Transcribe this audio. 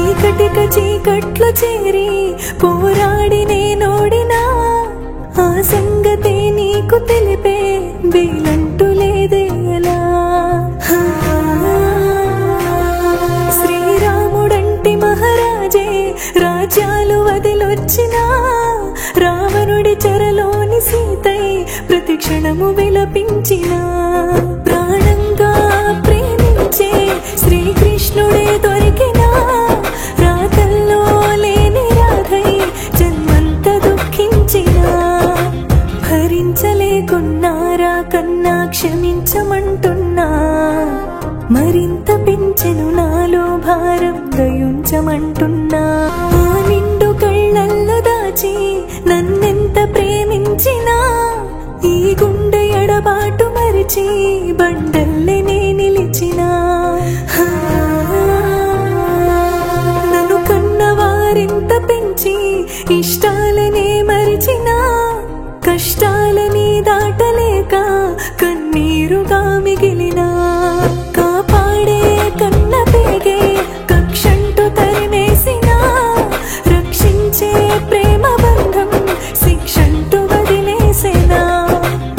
చీకటిక చీకట్లు చేరి పోరాడి నేనోడినా ఆ సంగతే నీకు తెలిపే వీలంటూ లేదేలా శ్రీరాముడంటి మహారాజే రాజ్యాలు వదిలొచ్చినా రావణుడి చెరలోని సీతై ప్రతి క్షణము విలపించినా ప్రాణంగా ప్రేమించే శ్రీకృష్ణుడే దొరికినా రాతల్లో లేని రాధై జన్మంత దుఃఖించినా భరించలేకున్నారా కన్నా క్షమించమంటున్నా మరింత పెంచెను నాలో భారం దయుంచమంటున్నా ఆ నిండు కళ్ళల్లో దాచి నన్నెంత ప్రేమించినా ఈ గుండె ఎడబాటు మరిచి బండల్లే నే నిలిచినా